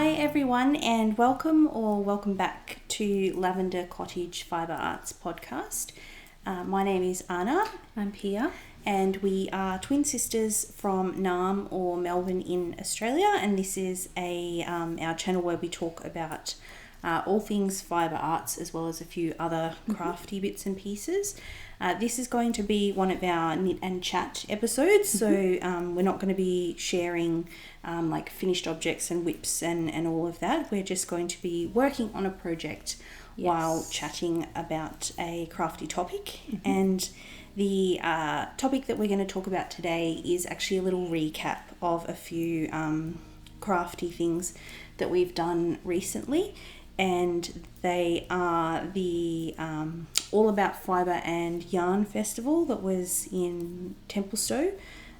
Hi everyone, and welcome back to Lavender Cottage Fibre Arts podcast. My name is Anna. I'm Pia. And we are twin sisters from Naarm or Melbourne in Australia, and this is our channel where we talk about all things fibre arts as well as a few other crafty bits and pieces. This is going to be one of our knit and chat episodes, so we're not going to be sharing like finished objects and whips and all of that. We're just going to be working on a project while chatting about a crafty topic. And the topic that we're going to talk about today is actually a little recap of a few crafty things that we've done recently. And they are the All About Fibre and Yarn Festival that was in Templestowe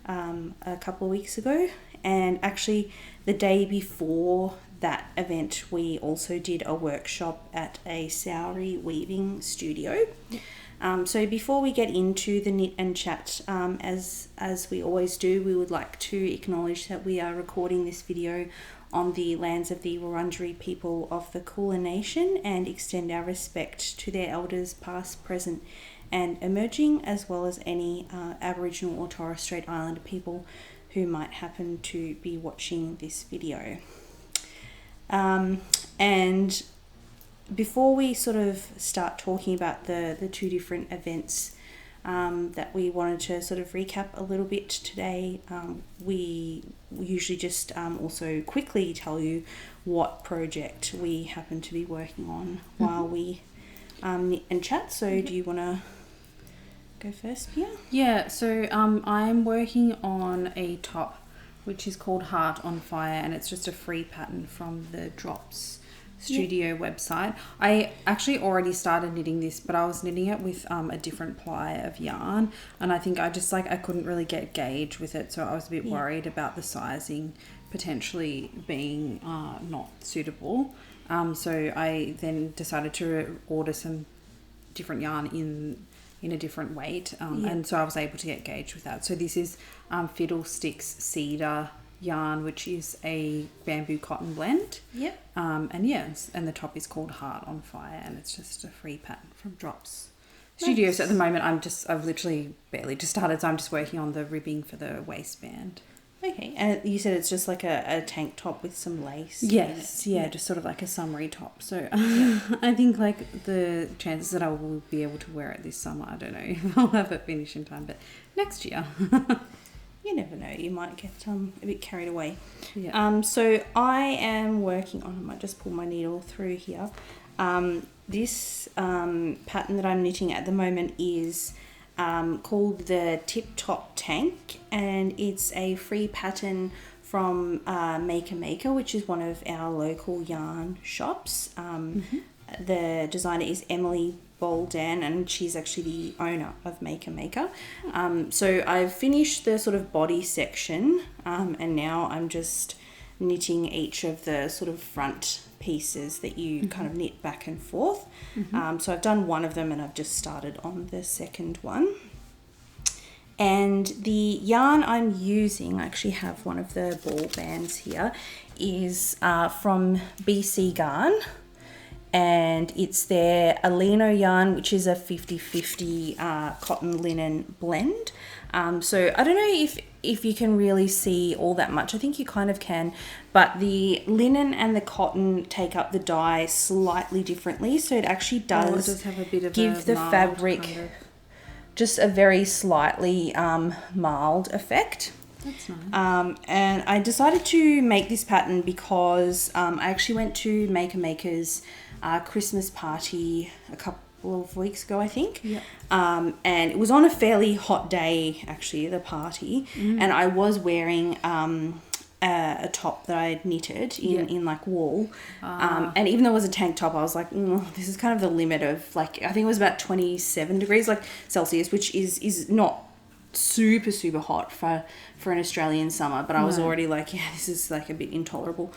a couple of weeks ago. And actually the day before that event, we also did a workshop at a SAORI weaving studio. So before we get into the knit and chat, as we always do, we would like to acknowledge that we are recording this video on the lands of the Wurundjeri people of the Kulin Nation and extend our respect to their elders past, present and emerging, as well as any Aboriginal or Torres Strait Islander people who might happen to be watching this video. And before we sort of start talking about the two different events that we wanted to sort of recap a little bit today, we usually just also quickly tell you what project we happen to be working on while we knit and chat. So do you want to go first, Pia? Yeah, so I'm working on a top which is called Heart on Fire, and it's just a free pattern from the Drops Studio website. I actually already started knitting this, but I was knitting it with a different ply of yarn, and I think I couldn't really get gauge with it, so I was a bit worried about the sizing potentially being not suitable. So I then decided to order some different yarn in a different weight, and so I was able to get gauge with that. So this is Fiddlesticks Cedar yarn, which is a bamboo cotton blend. And the top is called Heart on Fire, and it's just a free pattern from Drops Studio. So at the moment I've literally barely just started, so I'm just working on the ribbing for the waistband. Okay, and you said it's just like a tank top with some lace. Yes, just sort of like a summery top. So I think like the chances that I will be able to wear it this summer, I don't know if I'll have it finished in time, but next year. You never know, you might get a bit carried away. Yeah. So I am working on, I might just pull my needle through here. This pattern that I'm knitting at the moment is called the Tip Top Tank, and it's a free pattern from Maker, which is one of our local yarn shops. The designer is Emily Boldan, and she's actually the owner of Maker. So I've finished the sort of body section, and now I'm just knitting each of the sort of front pieces that you kind of knit back and forth. So I've done one of them, and I've just started on the second one. And the yarn I'm using, I actually have one of the ball bands here, is from BC Garn, and it's their Alino yarn, which is a 50-50 cotton linen blend. So I don't know if you can really see all that much. I think you kind of can, but the linen and the cotton take up the dye slightly differently, so it actually does have a bit of give the fabric kind of just a very slightly mild effect. That's nice. And I decided to make this pattern because I actually went to Maker's Christmas party a couple of weeks ago, I think. And it was on a fairly hot day, actually, the party. And I was wearing a top that I had knitted in like wool. And even though it was a tank top, I was like, this is kind of the limit of, like, I think it was about 27 degrees like Celsius, which is not super, super hot for an Australian summer, but I was already like, yeah, this is like a bit intolerable.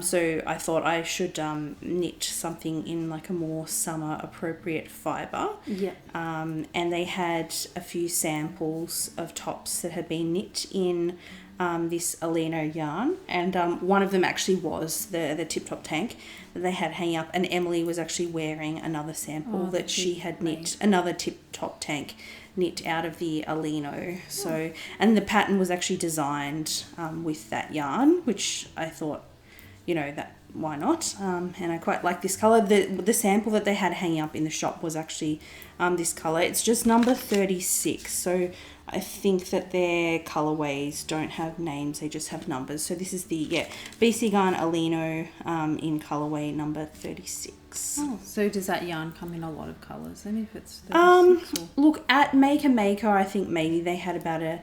So I thought I should knit something in like a more summer appropriate fibre. Yeah. And they had a few samples of tops that had been knit in this Alino yarn, and one of them actually was the Tip Top tank that they had hanging up, and Emily was actually wearing another sample that she had knit, another Tip Top tank knit out of the Alino. So, and the pattern was actually designed with that yarn, which I thought, you know, that why not? And I quite like this colour. The sample that they had hanging up in the shop was actually this colour. It's just number 36. So I think that their colourways don't have names, they just have numbers. So this is the BC Yarn Alino in colourway number 36. Oh, so does that yarn come in a lot of colours then if it's 36? Look, at Maker, I think maybe they had about a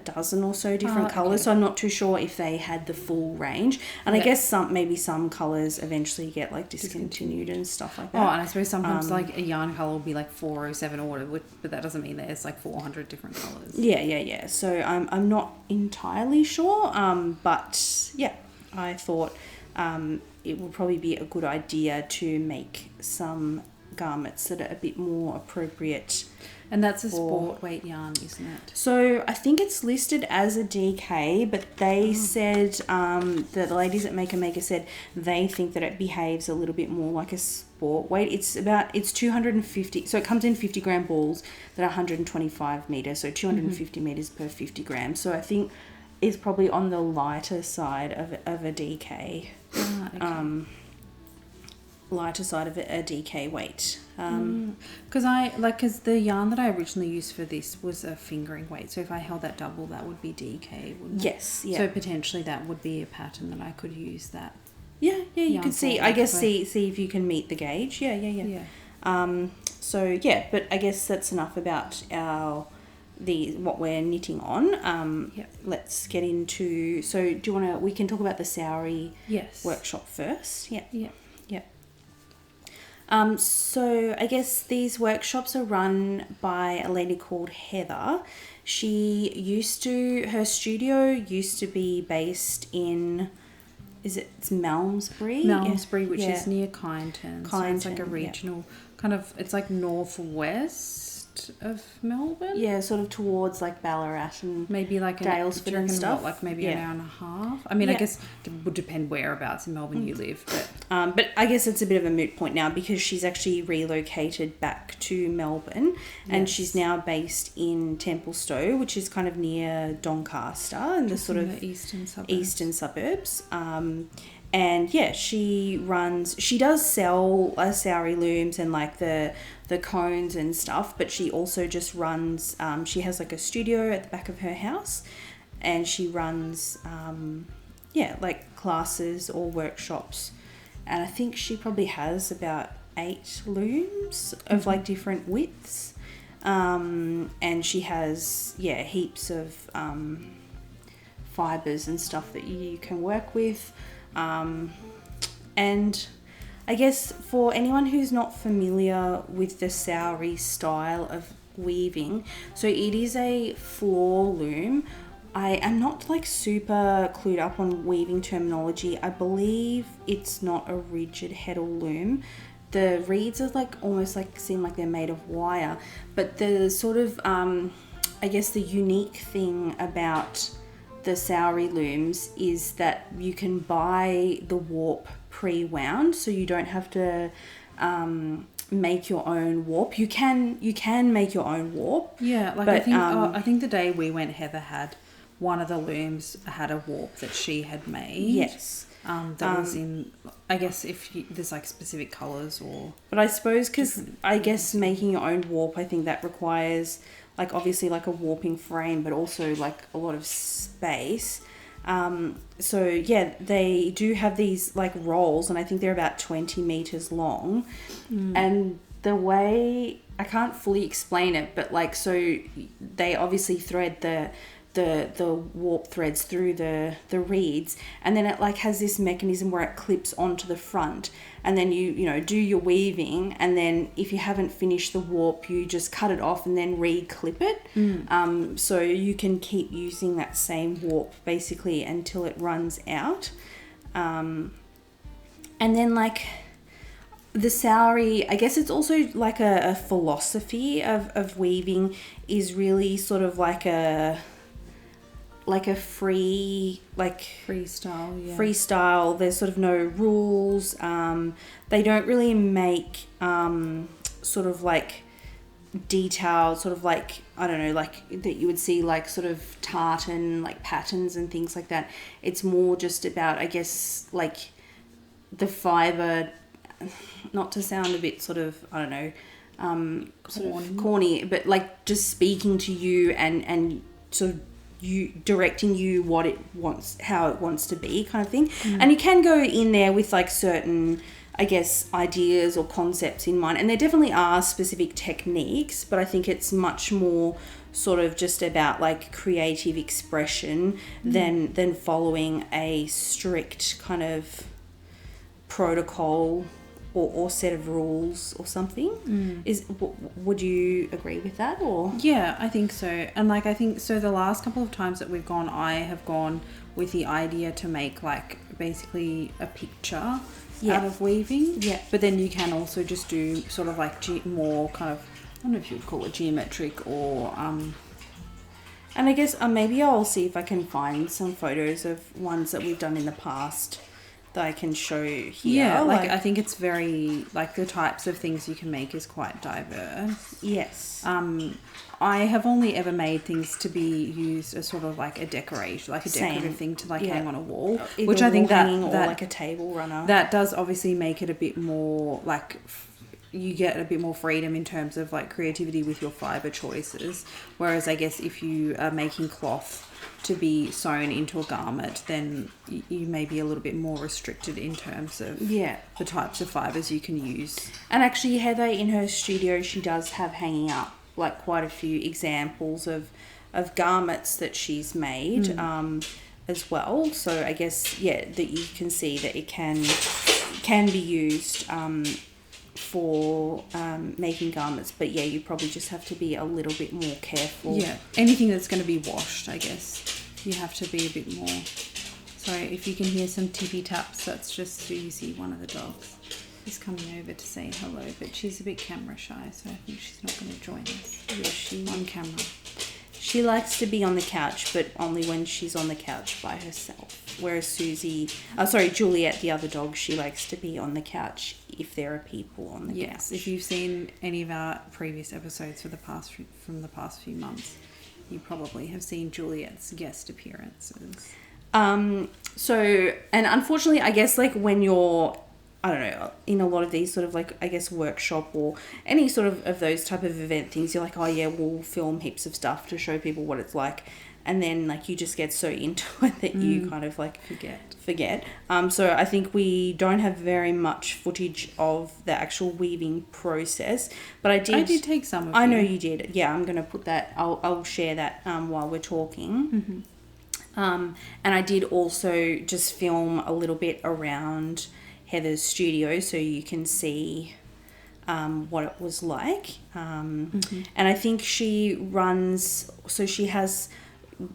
dozen or so different colours, so I'm not too sure if they had the full range. And I guess some colours eventually get like discontinued and stuff like that. Oh, and I suppose sometimes like a yarn colour will be like 407 order, but that doesn't mean there's like 400 different colours. Yeah. So I'm not entirely sure, but yeah, I thought it would probably be a good idea to make some garments that are a bit more appropriate. And that's a sport weight yarn, isn't it? So I think it's listed as a DK, but they said, the ladies at Maker said they think that it behaves a little bit more like a sport weight. It's 250, so it comes in 50 gram balls that are 125 meters, so 250 meters per 50 grams. So I think it's probably on the lighter side of a DK. Lighter side of a DK weight. Because the yarn that I originally used for this was a fingering weight, so if I held that double, that would be DK, wouldn't it? Yes, yeah. So potentially that would be a pattern that I could use that. Yeah, you could see. I guess see if you can meet the gauge. Yeah. So yeah, but I guess that's enough about what we're knitting on. Let's get into. So do you want to? We can talk about the SAORI workshop first. Yeah. So I guess these workshops are run by a lady called Heather. Her studio used to be based in, it's Malmesbury? Malmesbury, which is near Kyneton. So it's like a regional, kind of, it's like northwest of Melbourne. Yeah, sort of towards like Ballarat and maybe like Daylesford and stuff. Like maybe an hour and a half. I mean, I guess it would depend whereabouts in Melbourne you live. But I guess it's a bit of a moot point now because she's actually relocated back to Melbourne and she's now based in Templestowe, which is kind of near Doncaster and the sort of the eastern suburbs. And yeah, she does sell SAORI looms and like the cones and stuff, but she also just runs, she has like a studio at the back of her house and she runs, like classes or workshops. And I think she probably has about 8 looms of like different widths. And she has, heaps of fibres and stuff that you can work with. And I guess for anyone who's not familiar with the SAORI style of weaving, so it is a floor loom. I am not like super clued up on weaving terminology. I believe it's not a rigid heddle loom. The reeds are like almost like seem like they're made of wire, but the sort of I guess the unique thing about the SAORI looms is that you can buy the warp pre-wound, so you don't have to make your own warp. You can make your own warp. Yeah, like but, I think the day we went, Heather had one of the looms had a warp that she had made. Yes. That was in, I guess there's like specific colours or... But I suppose because I guess making your own warp, I think that requires like obviously like a warping frame, but also like a lot of space. So yeah, they do have these like rolls and I think they're about 20 meters long. And the way, I can't fully explain it, but like, so they obviously thread the the warp threads through the reeds, and then it like has this mechanism where it clips onto the front, and then you know do your weaving, and then if you haven't finished the warp you just cut it off and then re-clip it. So you can keep using that same warp basically until it runs out. And then like the SAORI, I guess it's also like a philosophy of weaving is really sort of like a freestyle. Freestyle. There's sort of no rules. They don't really make sort of like detailed sort of like, I don't know, like that you would see like sort of tartan like patterns and things like that. It's more just about, I guess, like the fibre, not to sound a bit sort of, I don't know, sort of corny, but like just speaking to you and sort of you directing you what it wants, how it wants to be, kind of thing. And you can go in there with like certain, I guess, ideas or concepts in mind, and there definitely are specific techniques, but I think it's much more sort of just about like creative expression than following a strict kind of protocol or set of rules or something. Would you agree with that? Or yeah, I think so. And like I think so the last couple of times that we've gone, I have gone with the idea to make like basically a picture out of weaving. But then you can also just do sort of like more kind of, I don't know if you would call it geometric or and I guess maybe I'll see if I can find some photos of ones that we've done in the past that I can show here. Yeah, like I think it's very, like the types of things you can make is quite diverse. Yes. I have only ever made things to be used as sort of like a decoration, like a decorative thing to like hang on a wall, either which I think that or like a table runner. That does obviously make it a bit more like you get a bit more freedom in terms of like creativity with your fibre choices. Whereas I guess if you are making cloth to be sewn into a garment, then you may be a little bit more restricted in terms of the types of fibres you can use. And actually Heather in her studio, she does have hanging up like quite a few examples of garments that she's made as well. So I guess that you can see that it can be used for making garments, but you probably just have to be a little bit more careful. Anything that's going to be washed, I guess you have to be a bit more. Sorry if you can hear some tippy taps, that's just so you see one of the dogs is coming over to say hello, but she's a bit camera shy, so I think she's not going to join us she's on camera. She likes to be on the couch, but only when she's on the couch by herself. Whereas Juliet, the other dog, she likes to be on the couch if there are people on the couch. If you've seen any of our previous episodes from the past few months, you probably have seen Juliet's guest appearances. So, and unfortunately, I guess like when you're, I don't know, in a lot of these sort of like, I guess, workshop or any sort of those type of event things, you're like, oh yeah, we'll film heaps of stuff to show people what it's like. And then like you just get so into it that you kind of like forget. So I think we don't have very much footage of the actual weaving process, but I did take some of I know you did. Yeah, I'm going to put that, I'll share that while we're talking. And I did also just film a little bit around Heather's studio so you can see what it was like. And I think she runs, so she has,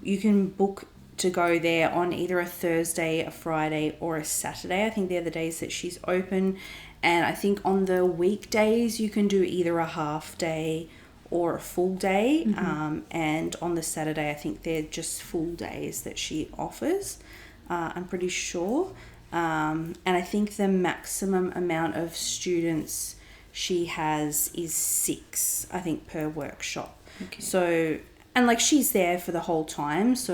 you can book to go there on either a Thursday, a Friday or a Saturday. I think they're the days that she's open. And I think on the weekdays you can do either a half day or a full day. And on the Saturday, I think they're just full days that she offers. I'm pretty sure. And I think the maximum amount of students she has is 6, I think, per workshop. Okay. So, and like she's there for the whole time. So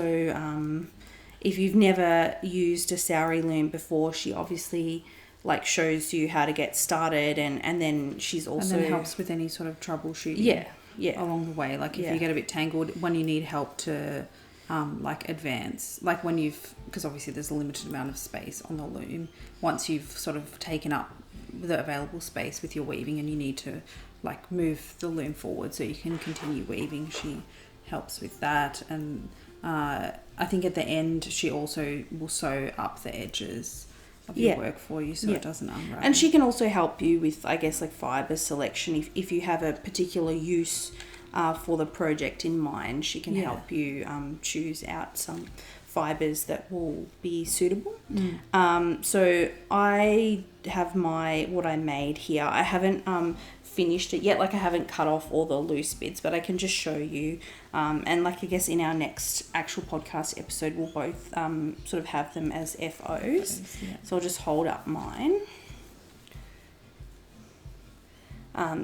if you've never used a SAORI loom before, she obviously like shows you how to get started, and then she's also... And then helps with any sort of troubleshooting along the way. Like if you get a bit tangled, when you need help to like advance, like when you've, because obviously there's a limited amount of space on the loom, once you've sort of taken up the available space with your weaving and you need to like move the loom forward so you can continue weaving, she helps with that. And I think at the end she also will sew up the edges of your work for you so it doesn't unravel. And she can also help you with, I guess, like fibre selection. If you have a particular use for the project in mind, she can help you choose out some fibres that will be suitable. So I have what I made here. I haven't finished it yet, like I haven't cut off all the loose bits, but I can just show you, and like I guess in our next actual podcast episode we'll both sort of have them as FOs. So I'll just hold up mine.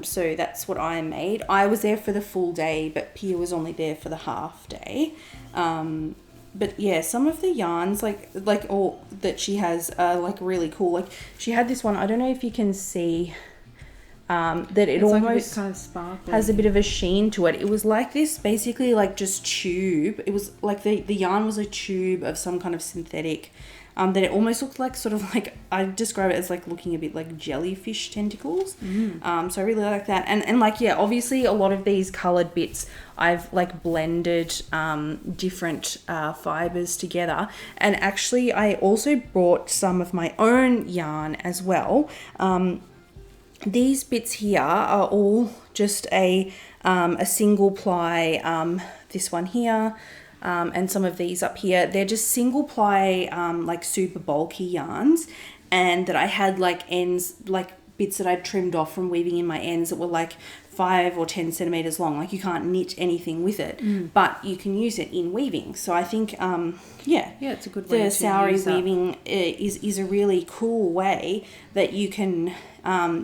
So that's what I made. I was there for the full day, but Pia was only there for the half day. But yeah, some of the yarns like all that she has are like really cool. Like she had this one, I don't know if you can see that it it's almost like kind of has a bit of a sheen to it. It was like this, basically like just tube. It was like the yarn was a tube of some kind of synthetic that it almost looked like sort of like, I describe it as like looking a bit like jellyfish tentacles. So I really like that. And like, yeah, obviously a lot of these coloured bits I've like blended different fibres together. And actually I also brought some of my own yarn as well. These bits here are all just a single ply, this one here, and some of these up here. They're just single ply, like super bulky yarns, and that I had like ends, like bits that I'd trimmed off from weaving in my ends that were like 5 or 10 centimeters long. Like you can't knit anything with it, but you can use it in weaving. So I think, it's a good way the to SAORI use weaving is a really cool way that you can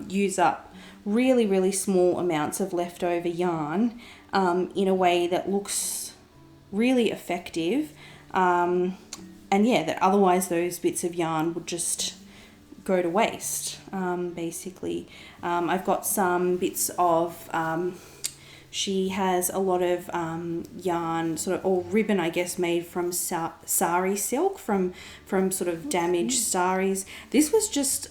use up really, really small amounts of leftover yarn in a way that looks really effective. And yeah, that otherwise those bits of yarn would just go to waste, basically. I've got some bits of, she has a lot of yarn, sort of, or ribbon, I guess, made from sari silk, from sort of damaged saris. This was just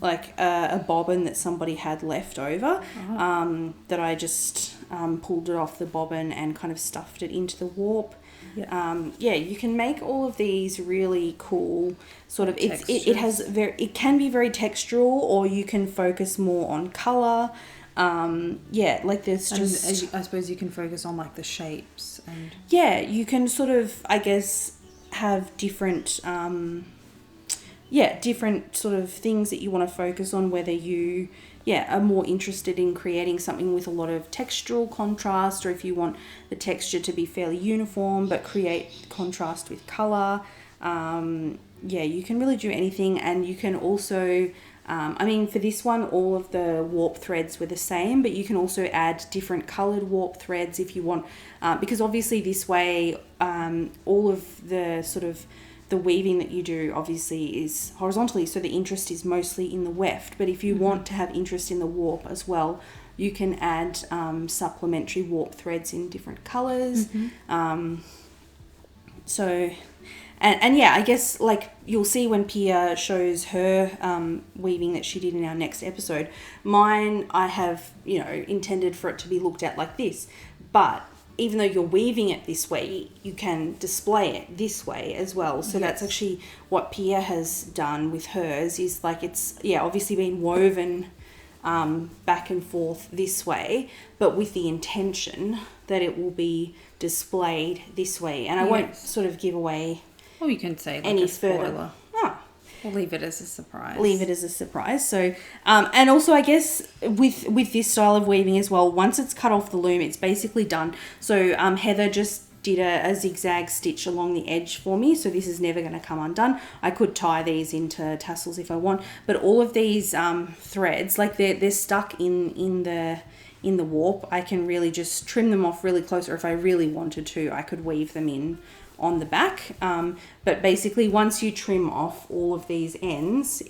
like a bobbin that somebody had left over, that I just pulled it off the bobbin and kind of stuffed it into the warp. You can make all of these really cool sort of, it can be very textural, or you can focus more on colour. Like there's just, I suppose you can focus on like the shapes, and you can sort of, I guess, have different different sort of things that you want to focus on, whether you are more interested in creating something with a lot of textural contrast, or if you want the texture to be fairly uniform but create contrast with colour. You can really do anything. And you can also, for this one, all of the warp threads were the same, but you can also add different coloured warp threads if you want, because obviously this way, all of the sort of the weaving that you do obviously is horizontally, so the interest is mostly in the weft. But if you want to have interest in the warp as well, you can add supplementary warp threads in different colours. I guess like you'll see when Pia shows her weaving that she did in our next episode, mine I have, intended for it to be looked at like this, but even though you're weaving it this way, you can display it this way as well. So that's actually what Pia has done with hers, is like it's, obviously been woven back and forth this way, but with the intention that it will be displayed this way. And I won't sort of give away you can say like any a further. We'll leave it as a surprise. So, and also I guess with this style of weaving as well, once it's cut off the loom, it's basically done. So Heather just did a zigzag stitch along the edge for me, so this is never going to come undone. I could tie these into tassels if I want, but all of these threads, like they're stuck in the warp. I can really just trim them off really close, or if I really wanted to, I could weave them in on the back, but basically once you trim off all of these ends,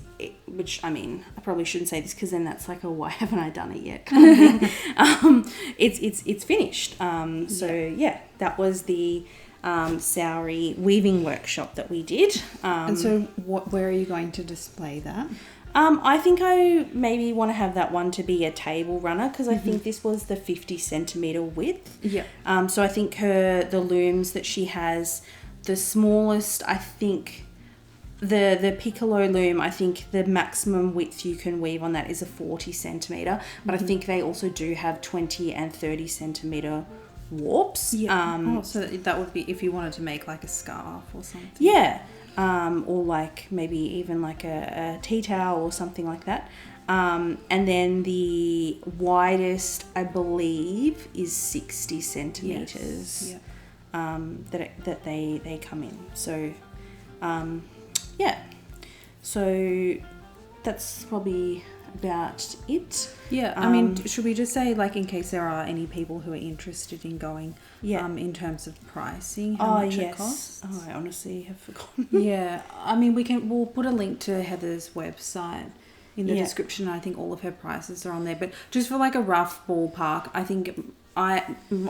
which I probably shouldn't say this because then that's like, oh, why haven't I done it yet kind of thing. It's finished. That was the SAORI weaving workshop that we did. And so where are you going to display that? I think I maybe want to have that one to be a table runner because I think this was the 50 centimetre width. Yeah. So I think the looms that she has, the smallest, I think the piccolo loom, I think the maximum width you can weave on that is a 40 centimetre. But I think they also do have 20 and 30 centimetre warps. Yeah. So that would be if you wanted to make like a scarf or something. Yeah. Or like maybe even like a tea towel or something like that. And then the widest, I believe, is 60 centimetres. Yes. That they come in. So, yeah. So that's probably about it. Yeah, I mean, should we just say, like, in case there are any people who are interested in going, in terms of pricing, how much it costs? Oh, I honestly have forgotten. Yeah, I mean, we'll put a link to Heather's website in the description. I think all of her prices are on there. But just for like a rough ballpark, I think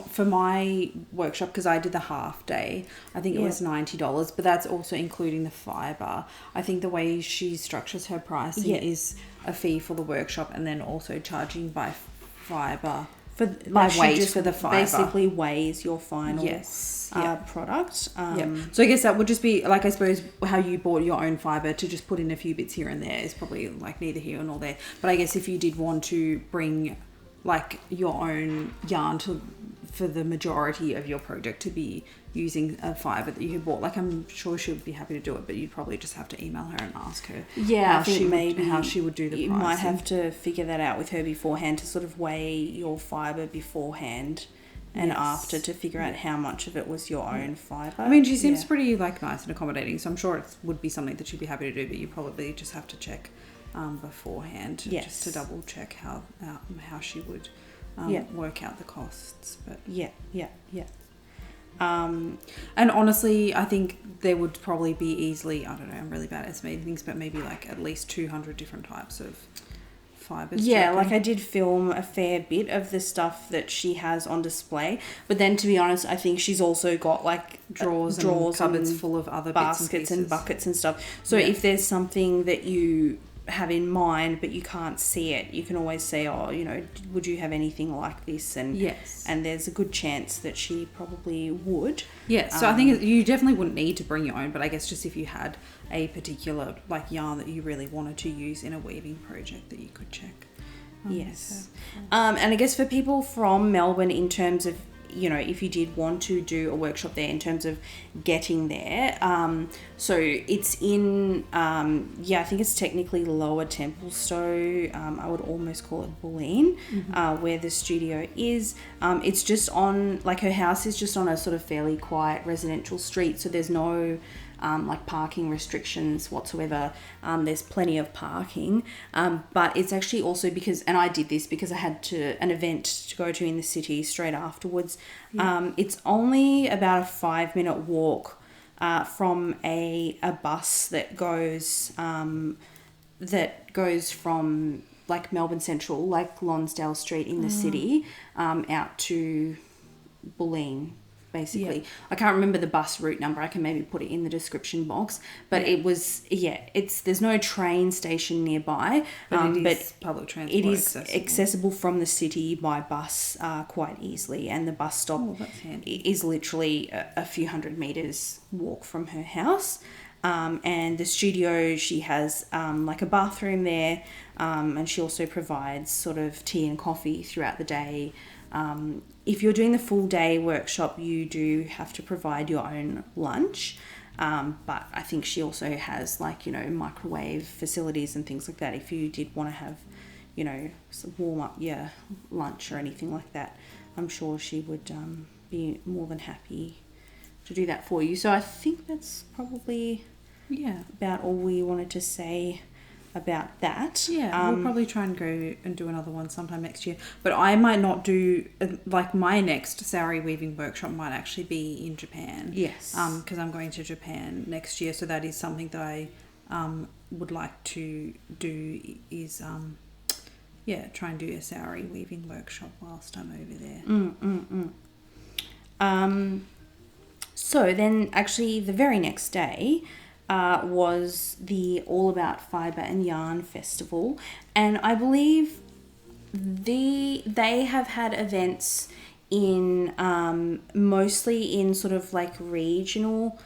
for my workshop, because I did the half day, I think it was $90, but that's also including the fibre. I think the way she structures her pricing is a fee for the workshop and then also charging by fibre. By weight for the fibre. Basically weighs your final product. So I guess that would just be, like, I suppose how you bought your own fibre to just put in a few bits here and there is probably like neither here nor there. But I guess if you did want to bring like your own yarn for the majority of your project to be using a fibre that you had bought, like, I'm sure she would be happy to do it, but you'd probably just have to email her and ask her I think how she would do the pricing. You might have to figure that out with her beforehand to sort of weigh your fibre beforehand and after to figure out how much of it was your own fibre. I mean, she seems pretty like nice and accommodating, so I'm sure it would be something that she'd be happy to do, but you probably just have to check beforehand just to double check how she would work out the costs. But and honestly, I think there would probably be easily, I don't know, I'm really bad at estimating things, but maybe like at least 200 different types of fibres. Yeah, like I did film a fair bit of the stuff that she has on display, but then to be honest, I think she's also got like drawers and cupboards full of other baskets and buckets and stuff. So if there's something that you have in mind but you can't see it, you can always say, oh, you know, would you have anything like this? And and there's a good chance that she probably would. So I think you definitely wouldn't need to bring your own, but I guess just if you had a particular like yarn that you really wanted to use in a weaving project, that you could check. And I guess for people from Melbourne, in terms of, you know, if you did want to do a workshop there, in terms of getting there, so it's in I think it's technically Lower Templestowe. I would almost call it Kulin, where the studio is. It's just on, like, her house is just on a sort of fairly quiet residential street, so there's no like parking restrictions whatsoever. There's plenty of parking, but it's actually also because, and I did this because I had an event to go to in the city straight afterwards. It's only about a 5-minute walk from a bus that goes from like Melbourne Central, like Lonsdale Street in the city, out to Bulleen. Basically, I can't remember the bus route number. I can maybe put it in the description box. But it was, there's no train station nearby, but it is public transport. It is accessible from the city by bus quite easily, and the bus stop is literally a few hundred meters walk from her house. And the studio, she has like a bathroom there, and she also provides sort of tea and coffee throughout the day. If you're doing the full day workshop, you do have to provide your own lunch. But I think she also has, like, you know, microwave facilities and things like that. If you did want to have, you know, some warm up your lunch or anything like that, I'm sure she would be more than happy to do that for you. So I think that's probably about all we wanted to say about that. We'll probably try and go and do another one sometime next year, but I might not do, like, my next SAORI weaving workshop might actually be in Japan, because I'm going to Japan next year, so that is something that I would like to do, is try and do a SAORI weaving workshop whilst I'm over there. So then actually the very next day, was the All About Fibre and Yarn Festival, and I believe they have had events in mostly in sort of like regional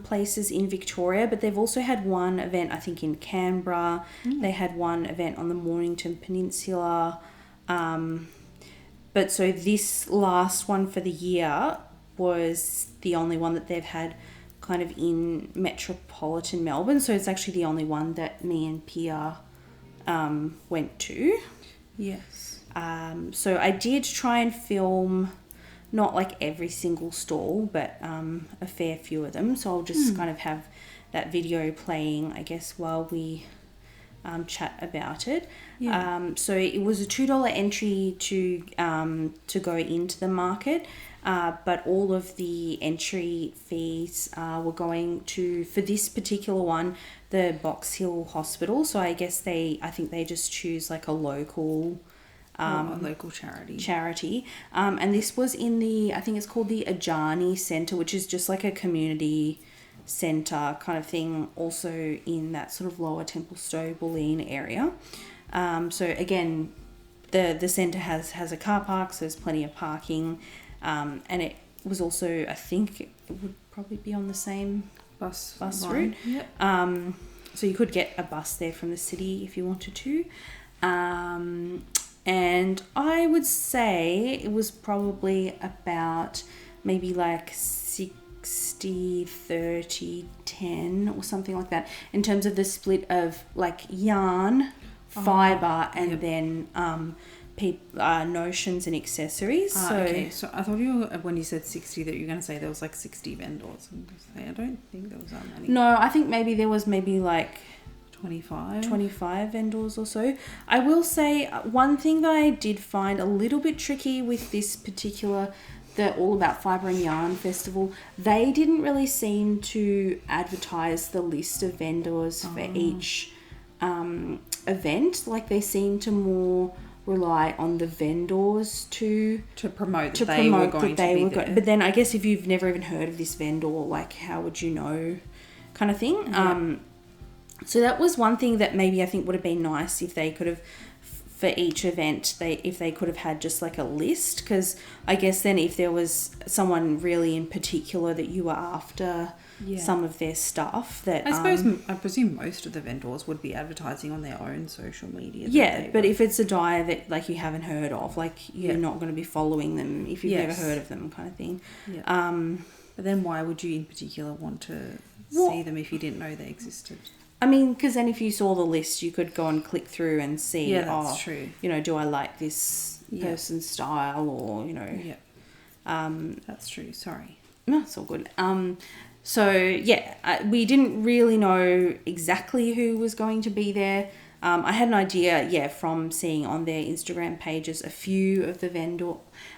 places in Victoria, but they've also had one event I think in Canberra. They had one event on the Mornington Peninsula, but so this last one for the year was the only one that they've had kind of in metropolitan Melbourne, so it's actually the only one that me and Pia went to. Yes. So I did try and film not like every single stall, but a fair few of them. So I'll just kind of have that video playing, I guess, while we chat about it. Yeah. So it was a $2 entry to go into the market, but all of the entry fees were going to, for this particular one, the Box Hill Hospital. So I think they just choose like a local a local charity. And this was in I think it's called the Ajani Centre, which is just like a community centre kind of thing, also in that sort of lower Templestowe, Bulleen area. So again, the centre has a car park, so there's plenty of parking, and it was also, I think it would probably be on the same bus route. Yep. So you could get a bus there from the city if you wanted to. And I would say it was probably about maybe like 60, 30, 10 or something like that in terms of the split of like yarn, fibre, and then notions and accessories. Okay, so I thought when you said 60 that you were going to say there was like 60 vendors. I don't think there was that many. No, I think there was like 25 vendors or so. I will say one thing that I did find a little bit tricky with this particular, the All About Fibre and Yarn Festival, they didn't really seem to advertise the list of vendors for each event. Like they seemed to more rely on the vendors to promote that they were going to be there. But then I guess if you've never even heard of this vendor, like how would you know, kind of thing. Yeah. So that was one thing that maybe I think would have been nice if they could have, for each event, if they could have had just like a list, because I guess then if there was someone really in particular that you were after some of their stuff, that I presume most of the vendors would be advertising on their own social media. Yeah, but if it's a dye that like you haven't heard of, like you're not going to be following them if you've never heard of them, kind of thing. Yeah. But then why would you in particular want to see them if you didn't know they existed? I mean, because then if you saw the list, you could go and click through and see, that's true. You know, do I like this person's style, or, you know. Yeah. That's true. Sorry. No, it's all good. We didn't really know exactly who was going to be there. I had an idea, from seeing on their Instagram pages a few of the vendor.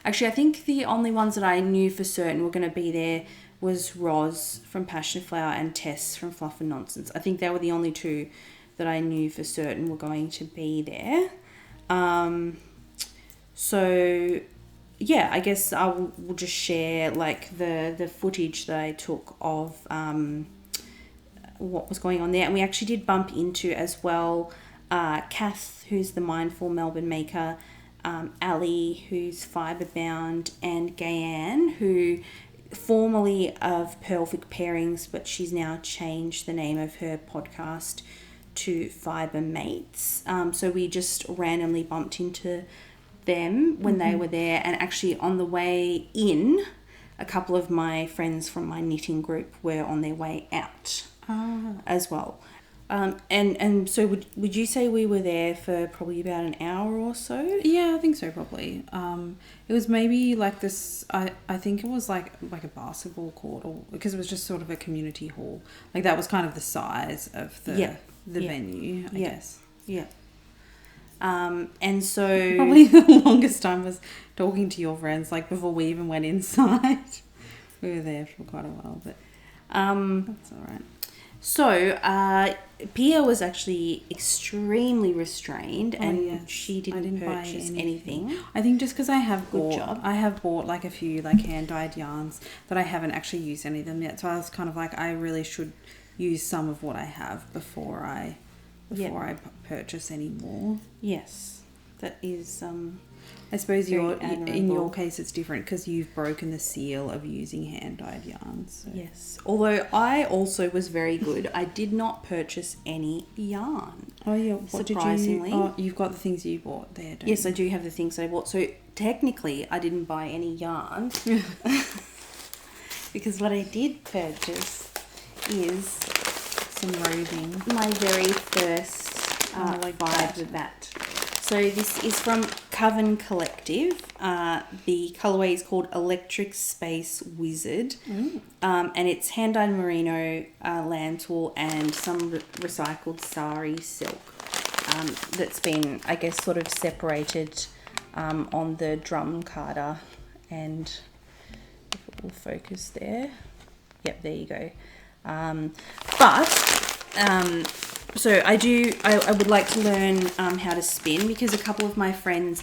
Actually, I think the only ones that I knew for certain were going to be there was Roz from Passion Flower and Tess from Fluff and Nonsense. I think they were the only two that I knew for certain were going to be there. I guess I will just share like the footage that I took of what was going on there. And we actually did bump into as well Kath, who's the Mindful Melbourne maker, Ali, who's Fibre Bound, and Gayann, who formerly of Perfect Pairings, but she's now changed the name of her podcast to Fibre Mates. So we just randomly bumped into them when they were there, and actually on the way in, a couple of my friends from my knitting group were on their way out as well. And so would you say we were there for probably about an hour or so? Yeah, I think so, probably. It was maybe like this, I think it was like a basketball court, or because it was just sort of a community hall. Like that was kind of the size of the venue, I guess. Yeah. And so probably the longest time was talking to your friends, like before we even went inside. We were there for quite a while, but that's all right. So, Pia was actually extremely restrained, and she didn't purchase anything. I think just because I have bought like a few like hand dyed yarns that I haven't actually used any of them yet. So I was kind of like, I really should use some of what I have before I purchase any more. Yes, that is. I suppose in admirable. your case it's different because you've broken the seal of using hand-dyed yarns. So. Yes, although I also was very good. I did not purchase any yarn. Oh yeah, what surprisingly. did you? Oh, you've got the things you bought there. Don't Yes, you? I do have the things I bought. So technically, I didn't buy any yarn because what I did purchase is Some roving. my very first Fibre bat. So this is from Coven Collective. The colourway is called Electric Space Wizard. And it's hand-dyed merino, lamb's-wool and some recycled SAORI silk that's been, I guess, sort of separated on the drum carder. And if it will focus there. Yep, there you go. So I would like to learn how to spin because a couple of my friends,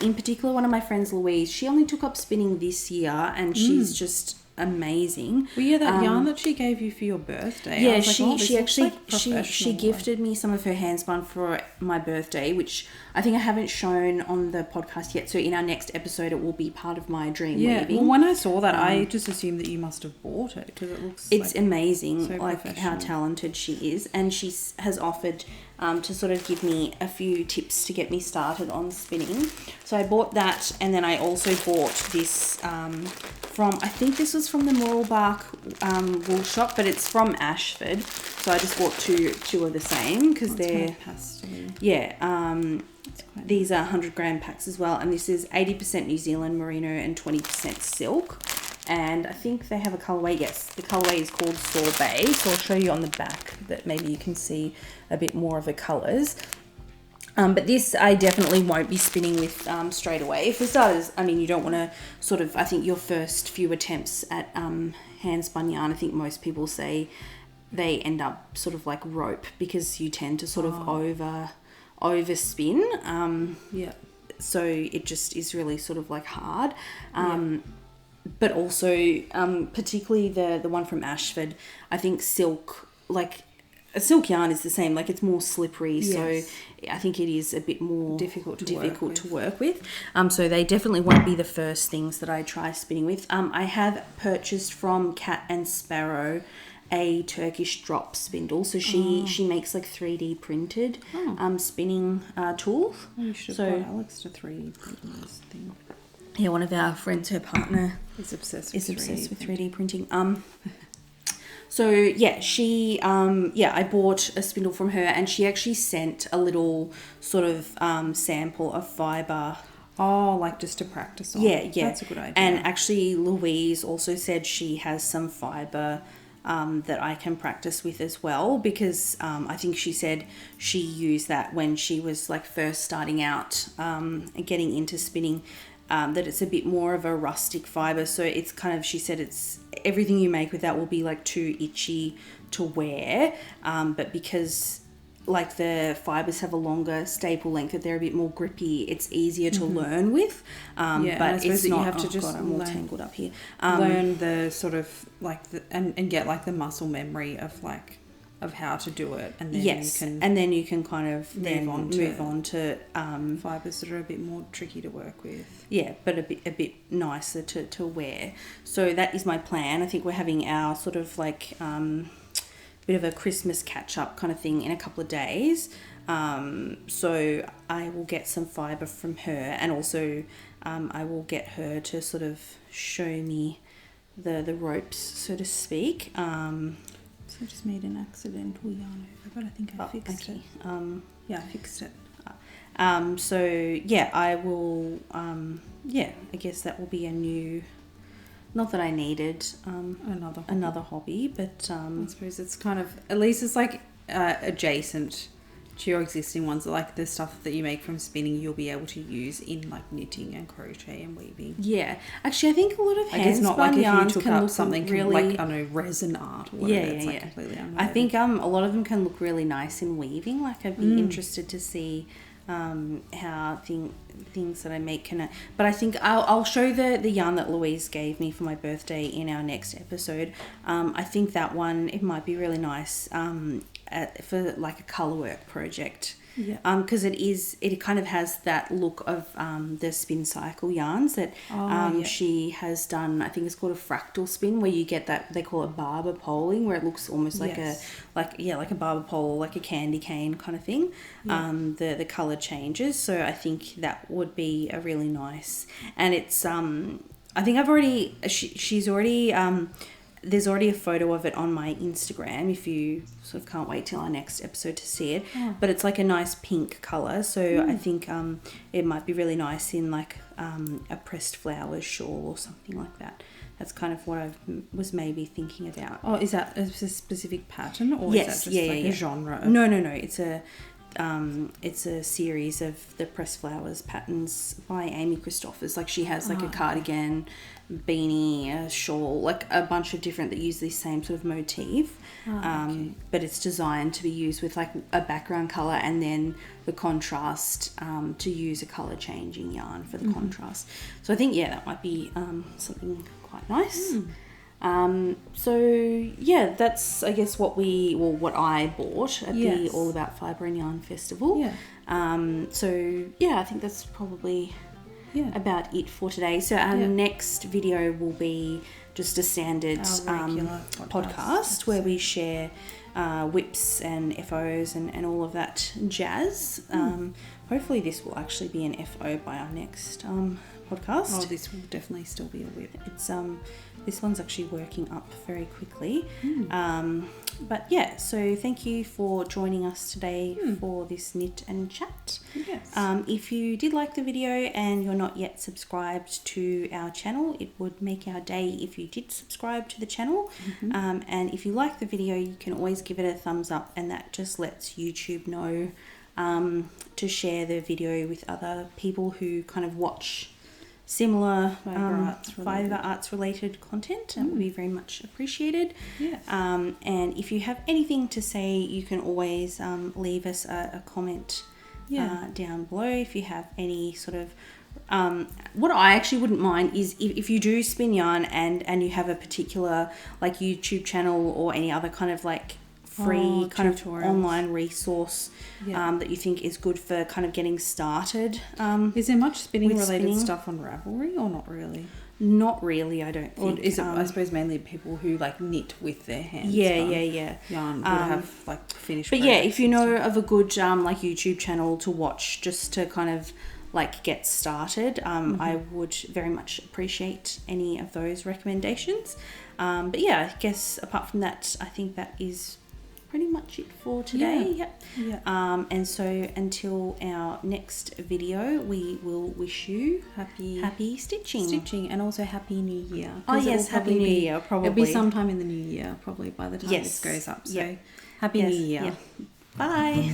in particular one of my friends, Louise, she only took up spinning this year and she's just amazing. Well, yeah, that yarn that she gave you for your birthday. Yeah, I was like, she actually like she gifted me some of her hand spun for my birthday, which I think I haven't shown on the podcast yet. So in our next episode, it will be part of my dream weaving. Well, when I saw that, I just assumed that you must have bought it because it looks. It's amazing, so like how talented she is, and she has offered to sort of give me a few tips to get me started on spinning. So I bought that, and then I also bought this from, I think this was from the Mooralbark wool shop, but it's from Ashford. So I just bought two of the same because they're pastel. Yeah. These are 100 gram packs as well, and this is 80% New Zealand merino and 20% silk. And I think they have a colourway. Yes, the colourway is called Sorbet. So I'll show you on the back that maybe you can see a bit more of the colours. But this I definitely won't be spinning with straight away. For starters, I mean, you don't want to sort of, I think your first few attempts at hand spun yarn, I think most people say they end up sort of like rope because you tend to sort of overspin. So it just is really sort of like hard. But also, particularly the one from Ashford, I think silk, like a silk yarn is the same, like it's more slippery. Yes. So I think it is a bit more difficult to work with. So they definitely won't be the first things that I try spinning with. I have purchased from Cat and Sparrow a Turkish drop spindle. So she makes like 3D printed spinning tools. You should have got Alex to 3D print this thing. Yeah, one of our friends, her partner, is obsessed with 3D printing. So yeah, she I bought a spindle from her, and she actually sent a little sort of sample of fibre. Oh, like just to practice on. Yeah. That's a good idea. And actually, Louise also said she has some fibre that I can practice with as well, because I think she said she used that when she was like first starting out getting into spinning. That it's a bit more of a rustic fibre, so it's kind of, she said it's everything you make with that will be like too itchy to wear, but because like the fibres have a longer staple length, that they're a bit more grippy, it's easier to learn with. But it's not, you have to just I'm all tangled up here. Learn the sort of like and get like the muscle memory of how to do it, and then you can kind of move on to fibres that are a bit more tricky to work with. Yeah, but a bit nicer to wear. So that is my plan. I think we're having our sort of like bit of a Christmas catch up kind of thing in a couple of days. So I will get some fibre from her, and also I will get her to sort of show me the ropes, so to speak. So I just made an accidental yarn over, but I think I fixed it. I fixed it. So yeah, I will. I guess that will be a new. Not that I needed another hobby, but I suppose it's kind of, at least it's like adjacent to your existing ones, like the stuff that you make from spinning you'll be able to use in like knitting and crochet and weaving. Yeah, actually I think a lot of hand spun yarns can look something really, like, I don't know, resin art or whatever. It's like completely unrelated. I think a lot of them can look really nice in weaving. Like I'd be interested to see how things that I make. But I think I'll show the yarn that Louise gave me for my birthday in our next episode. I think that one, it might be really nice for like a colour work project. Yeah. Because it kind of has that look of the spin cycle yarns that she has done. I think it's called a fractal spin, where you get that, they call it barber poling, where it looks almost like like a barber pole, like a candy cane kind of thing. Yeah. The colour changes, so I think that would be a really nice. And it's I think she's already there's already a photo of it on my Instagram if you sort of can't wait till our next episode to see it. But it's like a nice pink colour, so I think it might be really nice in like a pressed flowers shawl or something like that. That's kind of what I was maybe thinking about. Oh, is that a specific pattern, or yes, is that just a genre? No. It's a series of the pressed flowers patterns by Amy Christophers. Like she has like a cardigan, beanie, a shawl, like a bunch of different that use this same sort of motif. But it's designed to be used with like a background colour and then the contrast to use a colour changing yarn for the contrast. So I think that might be something quite nice. So yeah, that's I guess what I bought at the All About Fibre and Yarn Festival. So yeah, I think that's probably about it for today. So our next video will be just a standard podcast where we share whips and FOs and all of that jazz. Hopefully this will actually be an FO by our next podcast. Oh, this will definitely still be a whip. It's this one's actually working up very quickly. But yeah, so thank you for joining us today for this knit and chat. Yes. If you did like the video and you're not yet subscribed to our channel, it would make our day if you did subscribe to the channel. And if you like the video, you can always give it a thumbs up, and that just lets YouTube know to share the video with other people who kind of watch similar Fibre Arts related content. That would be very much appreciated. Yes. And if you have anything to say, you can always leave us a comment down below. If you have any sort of what I actually wouldn't mind is if you do spin yarn and you have a particular like YouTube channel or any other kind of like free kind of online resource that you think is good for kind of getting started. Is there much spinning related stuff on Ravelry, or not really? Not really, I don't think. Or is it, I suppose, mainly people who like knit with their hands? Yarn would have like finished. But yeah, if you know of a good like YouTube channel to watch just to kind of like get started, I would very much appreciate any of those recommendations. But yeah, I guess apart from that, I think that is pretty much it for today. And so until our next video, we will wish you happy stitching and also happy new year. Oh yes, happy new year. Probably it'll be sometime in the new year, probably by the time this goes up. So happy new year. Bye.